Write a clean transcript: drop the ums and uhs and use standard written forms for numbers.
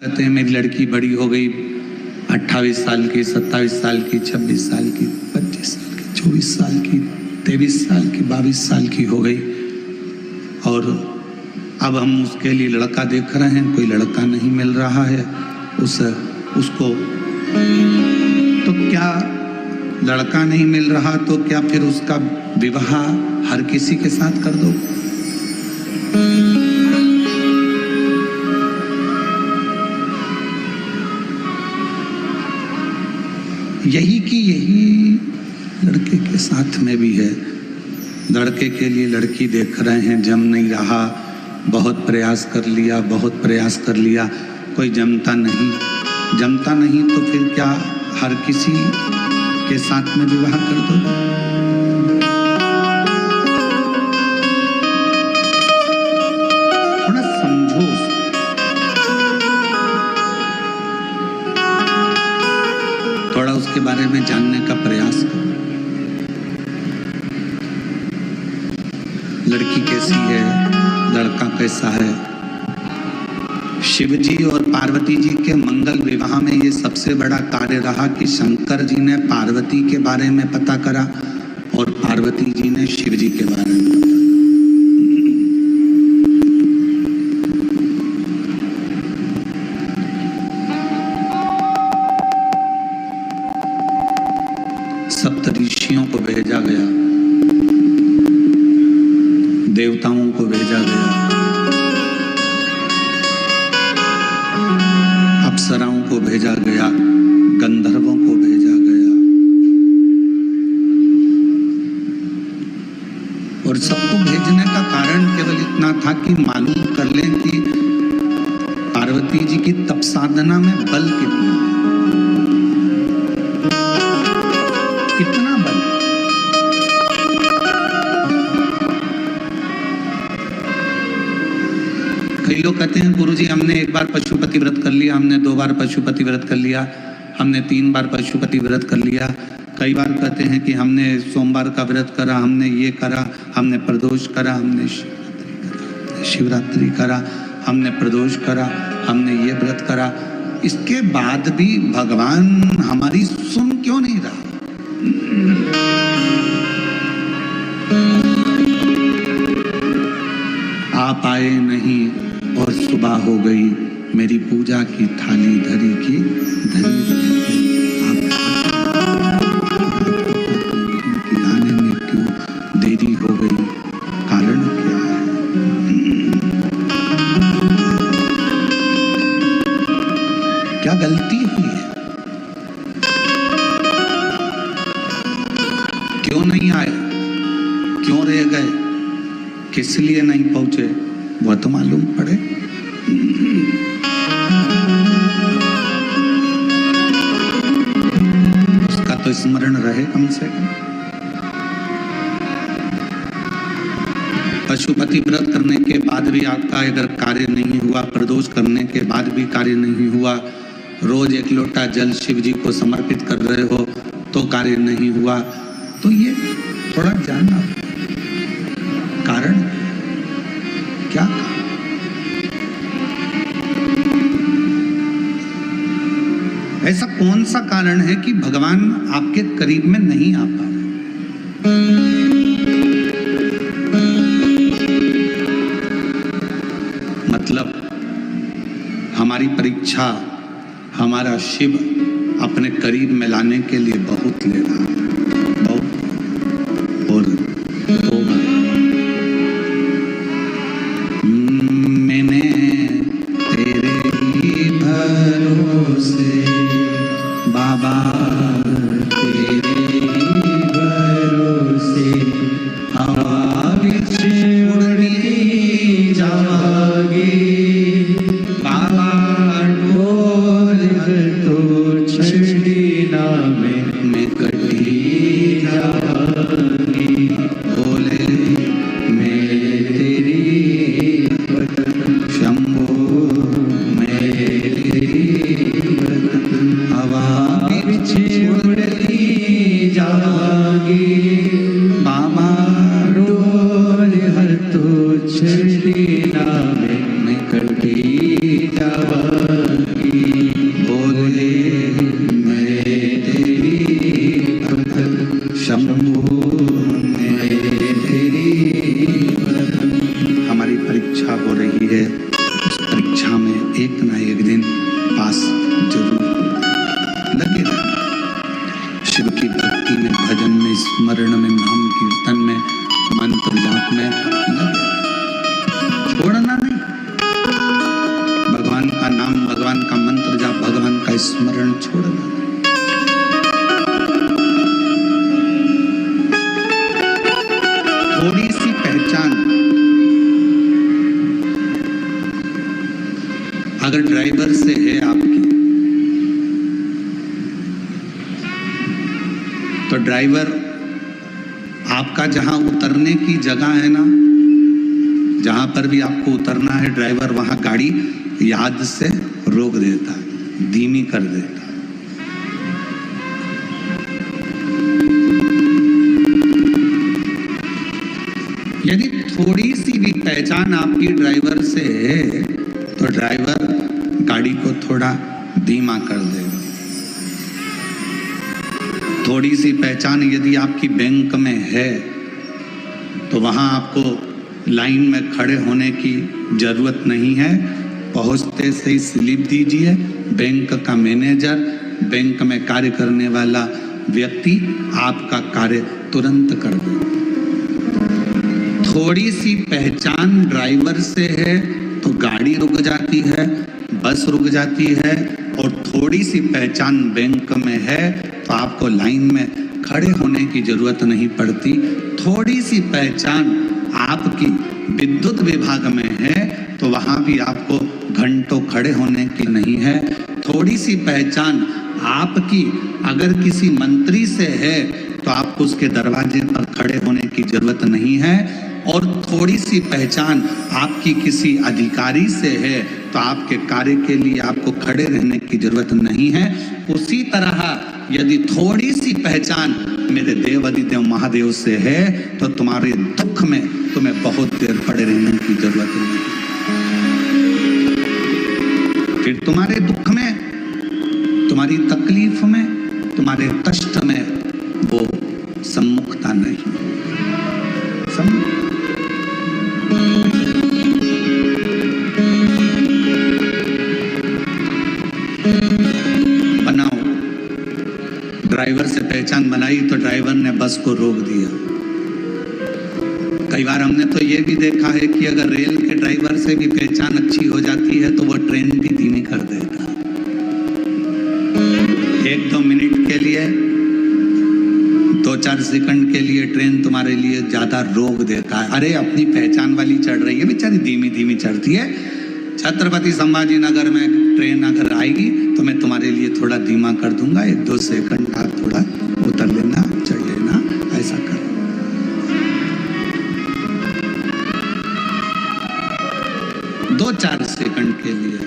कहते हैं मेरी लड़की बड़ी हो गई, 28 साल की, 27 साल की, 26 साल की, 25 साल की, 24 साल की, 23 साल की, 22 साल की हो गई और अब हम उसके लिए लड़का देख रहे हैं, कोई लड़का नहीं मिल रहा है उसको। तो क्या लड़का नहीं मिल रहा तो क्या फिर उसका विवाह हर किसी के साथ कर दो? यही लड़के के साथ में भी है। लड़के के लिए लड़की देख रहे हैं, जम नहीं रहा, बहुत प्रयास कर लिया, कोई जमता नहीं तो फिर क्या हर किसी के साथ में विवाह कर दो? थोड़ा समझो, थोड़ा उसके बारे में जानने का प्रयास करो। लड़की कैसी है, लड़का कैसा है? शिव जी और पार्वती जी के मंगल विवाह में ये सबसे बड़ा कार्य रहा कि शंकर जी ने पार्वती के बारे में पता करा और पार्वती जी ने शिव जी के बारे में पता। सप्तऋषियों को भेजा गया, देवताओं को भेजा गया, अप्सराओं को भेजा गया, गंधर्वों को भेजा गया और सबको भेजने का कारण केवल इतना था कि मालूम कर लें कि पार्वती जी की तप साधना में बल कितना बल। कई लोग कहते हैं गुरुजी हमने एक बार पशुपति व्रत कर लिया, हमने 2 बार पशुपति व्रत कर लिया, हमने 3 बार पशुपति व्रत कर लिया। कई बार कहते हैं कि हमने सोमवार का व्रत करा, हमने ये करा, हमने प्रदोष करा, हमने शिवरात्रि करा, हमने प्रदोष करा, हमने ये व्रत करा। इसके बाद भी भगवान हमारी सुन क्यों नहीं रहा? आप आए नहीं और सुबह हो गई, मेरी पूजा की थाली धरी की धरी आने में क्यों देरी हो गई? कारण क्या है? क्या गलती हुई है? क्यों नहीं आए? क्यों रह गए? किस लिए नहीं पहुंचे? वो तो मालूम पड़े। उसका तो स्मरण रहे कम से कम। पशुपति व्रत करने के बाद भी आपका अगर कार्य नहीं हुआ, प्रदोष करने के बाद भी कार्य नहीं हुआ, रोज 1 लोटा जल शिव जी को समर्पित कर रहे हो तो कार्य नहीं हुआ, तो ये थोड़ा जानना कारण क्या? ऐसा कौन सा कारण है कि भगवान आपके करीब में नहीं आ पा रहे? मतलब हमारी परीक्षा हमारा शिव अपने करीब में लाने के लिए बहुत ले रहा है, बहुत। और तो मैंने तेरे ही भरोसे बाबा, तेरे ही भरोसे हवा बिच उड़ती जागी, बाबा ढोल तो छड़ी ना मैं कटी जागी। बोले मैं तेरी शंभो, मैं तेरी हवा बिच स्मरण छोड़ना। थोड़ी सी पहचान अगर ड्राइवर से है आपकी, तो ड्राइवर आपका जहां उतरने की जगह है ना, जहां पर भी आपको उतरना है, ड्राइवर वहां गाड़ी याद से रोक देता है, धीमी कर देता है। यदि थोड़ी सी भी पहचान आपकी ड्राइवर से है तो ड्राइवर गाड़ी को थोड़ा धीमा कर देगा। थोड़ी सी पहचान यदि आपकी बैंक में है तो वहां आपको लाइन में खड़े होने की जरूरत नहीं है। पहुंचते से ही स्लिप दीजिए, बैंक का मैनेजर, बैंक में कार्य करने वाला व्यक्ति आपका कार्य तुरंत कर देगा। थोड़ी सी पहचान ड्राइवर से है तो गाड़ी रुक जाती है, बस रुक जाती है, और थोड़ी सी पहचान बैंक में है तो आपको लाइन में खड़े होने की जरूरत नहीं पड़ती। थोड़ी सी पहचान आपकी विद्युत विभाग में है तो वहां भी आपको घंटों खड़े होने की नहीं है। थोड़ी सी पहचान आपकी अगर किसी मंत्री से है तो आपको उसके दरवाजे पर खड़े होने की जरूरत नहीं है। और थोड़ी सी पहचान आपकी किसी अधिकारी से है तो आपके कार्य के लिए आपको खड़े रहने की जरूरत नहीं है। उसी तरह यदि थोड़ी सी पहचान मेरे देव अधिदेव महादेव से है तो तुम्हारे दुख में तुम्हें बहुत देर पड़े रहने की जरूरत नहीं। फिर तुम्हारे दुख में, तुम्हारी तकलीफ में, तुम्हारे कष्ट में वो सम्मुखता नहीं। बनाओ, ड्राइवर से पहचान बनाई तो ड्राइवर ने बस को रोक दिया। कई बार हमने तो ये भी देखा है कि अगर रेल के ड्राइवर से भी पहचान अच्छी हो जाती है तो वो ट्रेन भी धीमी कर देता। 1-2 मिनट के लिए, 2-4 सेकंड के लिए ट्रेन तुम्हारे लिए ज्यादा रोक देता है। अरे अपनी पहचान वाली चढ़ रही है, बेचारी धीमी धीमी चढ़ती है। छत्रपति संभाजी नगर में ट्रेन अगर आएगी तो मैं तुम्हारे लिए थोड़ा धीमा कर दूंगा, 1-2 सेकंड आप थोड़ा उतर लेना, चढ़ लेना, ऐसा कर। 2-4 सेकंड के लिए